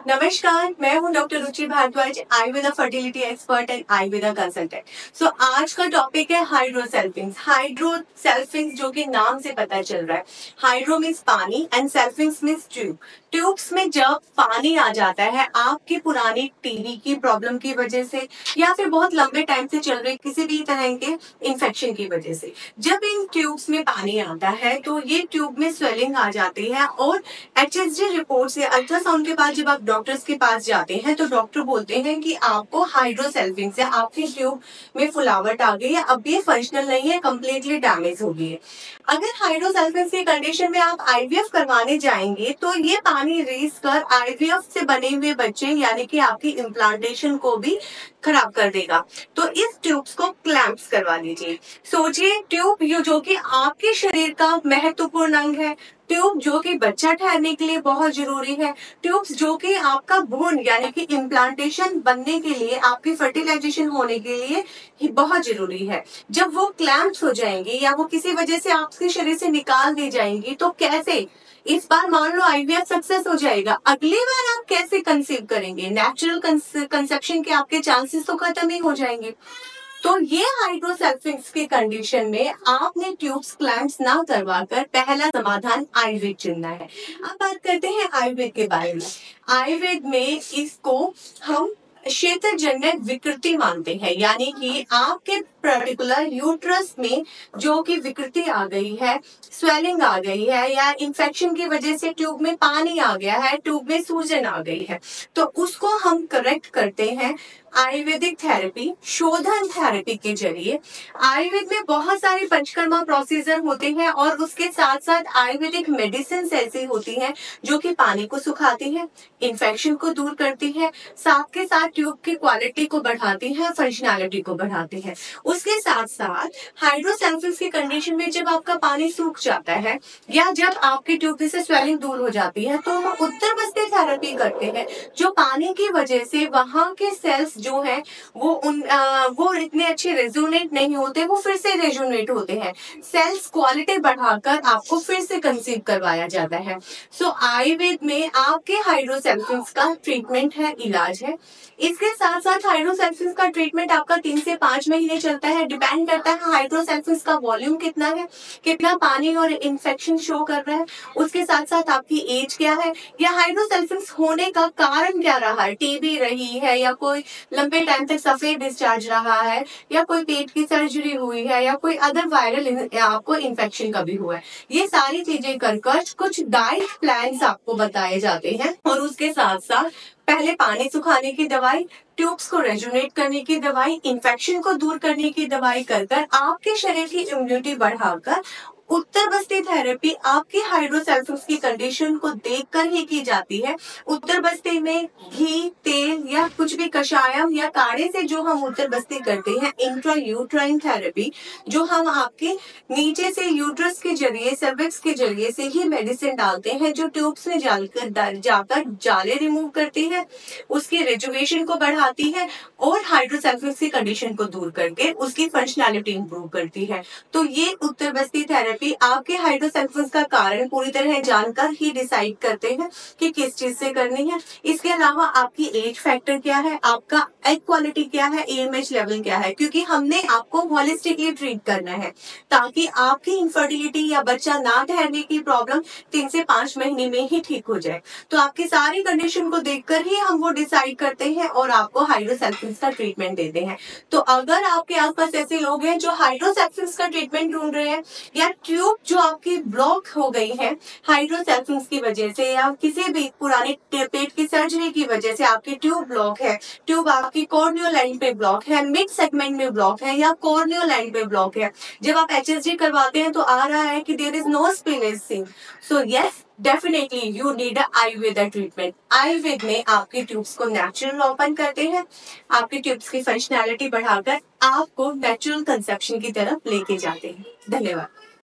नमस्कार, मैं हूं doctor Ruchi Bhardwaj, Ayurveda fertility expert and Ayurveda consultant. So आज का टॉपिक है हाइड्रोसेल्फिंग्स। हाइड्रोसेल्फिंग्स जो कि नाम से पता चल रहा है, हाइड्रो मीन्स पानी एंड सेल्फिंग्स मीन्स ट्यूब। ट्यूब्स में जब पानी आ जाता है आपकी पुरानी टीबी की प्रॉब्लम की वजह से या फिर बहुत लंबे टाइम से चल रहे किसी भी तरह के इन्फेक्शन की वजह से, जब इन ट्यूब्स में पानी आता है तो ये ट्यूब में स्वेलिंग आ जाती है और HSG रिपोर्ट से अल्ट्रासाउंड के बाद जब आप डॉक्टर्स के पास जाते हैं तो डॉक्टर बोलते हैं कि आपको हाइड्रोसेल्फिंग से आपकी ट्यूब में फुलावट आ गई है, अब ये फंक्शनल नहीं है, कंप्लीटली डैमेज हो गई है। अगर हाइड्रोसेल्फिंग की कंडीशन में आप IVF करवाने जाएंगे तो ये पानी रेस कर IVF से बने हुए बच्चे यानी कि आपकी इम्प्लांटेशन को भी खराब कर देगा। तो इस ट्यूब्स को क्लैंप्स करवा लीजिए। सोचिए, ट्यूब जो कि आपके शरीर का महत्वपूर्ण अंग है, ट्यूब जो कि बच्चा ठहरने के लिए बहुत जरूरी है, ट्यूब्स जो कि आपका भ्रूण यानी कि इम्प्लांटेशन बनने के लिए, आपकी फर्टिलाइजेशन होने के लिए ही बहुत जरूरी है। जब वो क्लैंप्स हो जाएंगी या वो किसी वजह से आपके शरीर से निकाल दी जाएंगी तो कैसे, इस बार मान लो IVF सक्सेस हो जाएगा, अगली बार आप कैसे कंसीव करेंगे? नेचुरल कंसेप्शन के आपके चांसेस तो खत्म ही हो जाएंगे। तो ये हाइड्रोसेल्फिंग्स की कंडीशन में आपने ट्यूब्स क्लैंप्स ना करवाकर पहला समाधान आयुर्वेद चुनना है। अब बात करते हैं आयुर्वेद के बारे में। आयुर्वेद में इसको हम क्षेत्रजन्य विकृति मानते हैं, यानी कि आपके पर्टिकुलर यूट्रस में जो कि विकृति आ गई है, स्वेलिंग आ गई है या इन्फेक्शन की वजह से ट्यूब में पानी आ गया है, ट्यूब में सूजन आ गई है, तो उसको हम करेक्ट करते हैं आयुर्वेदिक थेरेपी, शोधन थेरेपी के जरिए। आयुर्वेद में बहुत सारी पंचकर्मा प्रोसीजर होते हैं और उसके साथ साथ आयुर्वेदिक मेडिसिन ऐसी होती हैं जो कि पानी को सुखाती हैं, इन्फेक्शन को दूर करती है, साथ के साथ ट्यूब की क्वालिटी को बढ़ाती है, फंक्शनैलिटी को बढ़ाती है। उसके साथ साथ हाइड्रोसेल्फिंग्स की कंडीशन में जब आपका पानी सूख जाता है या जब आपकी ट्यूब से स्वेलिंग दूर हो जाती है तो हम उत्तर बस्ती थेरेपी करते हैं, जो पानी की वजह से वहां के सेल्स जो है वो इतने अच्छे रेजोनेट नहीं होते, वो फिर से रेजोनेट होते हैं, सेल्स क्वालिटी बढ़ाकर आपको फिर से कंसीव करवाया जाता है। सो आयुर्वेद में आपके हाइड्रोसेल्फिंग्स का ट्रीटमेंट है, इलाज है। इसके साथ साथ हाइड्रोसेल्फिंग्स का ट्रीटमेंट आपका 3 से 5 महीने चलता है, डिपेंड करता है हाइड्रोसेल्फिंग्स का वॉल्यूम कितना है, कितना पानी और इन्फेक्शन शो कर रहा है, उसके साथ साथ आपकी एज क्या है या हाइड्रोसेल्फिंग्स होने का कारण क्या रहा है, टीबी रही है या कोई लंबे टाइम तक सफेद डिस्चार्ज रहा है या कोई पेट की सर्जरी हुई है या कोई अदर वायरल आपको इन्फेक्शन कभी हुआ है, ये सारी चीजें कर कुछ डाइट प्लान्स आपको बताए जाते हैं। और उसके साथ साथ पहले पानी सुखाने की दवाई, ट्यूब्स को रेजोनेट करने की दवाई, इन्फेक्शन को दूर करने की दवाई कर आपके शरीर की इम्यूनिटी बढ़ाकर उत्तर बस्ती थेरेपी आपकी हाइड्रोसेल्फिंग्स की कंडीशन को देखकर ही की जाती है। उत्तर बस्ती में घी, तेल या कुछ भी कषायम या काढ़े से जो हम उत्तर बस्ती करते हैं, इंट्रा यूट्राइन थेरेपी, जो हम आपके नीचे से यूट्रस के जरिए, सर्विक्स के जरिए से ही मेडिसिन डालते हैं, जो ट्यूब्स में जाकर जाले रिमूव करती है, उसकी रेजुवेशन को बढ़ाती है और हाइड्रोसेल्फिंग्स की कंडीशन को दूर करके उसकी फंक्शनैलिटी इंप्रूव करती है। तो ये उत्तर बस्ती थेरेपी आपके हाइड्रोसेल्फिंग्स का कारण पूरी तरह जानकर ही डिसाइड करते हैं कि किस चीज से करनी है। इसके अलावा आपकी एज फैक्टर क्या है, आपका एग क्वालिटी क्या है, AMH लेवल क्या है, क्योंकि हमने आपको होलिस्टिकली ट्रीट करना है ताकि आपकी इनफर्टिलिटी या बच्चा ना ठहरने की प्रॉब्लम 3 से 5 महीने में ही ठीक हो जाए। तो आपकी सारी कंडीशन को देखकर ही हम वो डिसाइड करते हैं और आपको हाइड्रोसेल्फिंग्स का ट्रीटमेंट देते हैं। तो अगर आपके आसपास ऐसे लोग हैं जो हाइड्रोसेल्फिंग्स का ट्रीटमेंट ढूंढ रहे हैं या ट्यूब जो आपकी ब्लॉक हो गई है हाइड्रोसेल्फिंग्स की वजह से या किसी भी पुराने पेट की सर्जरी की वजह से आपकी ट्यूब ब्लॉक है, ट्यूब आपकी कॉर्नियो लाइन पे ब्लॉक है, मिड सेगमेंट में ब्लॉक है या कॉर्नियो लाइन पे ब्लॉक है, जब आप HSG करवाते हैं तो आ रहा है कि there is no spinach scene, so yes definitely you need a Ayurveda treatment. Ayurveda में आपकी ट्यूब्स को नेचुरल ओपन करते हैं, आपकी ट्यूब्स की फंक्शनैलिटी बढ़ाकर आपको नेचुरल कंसेप्शन की तरफ लेके जाते हैं। धन्यवाद।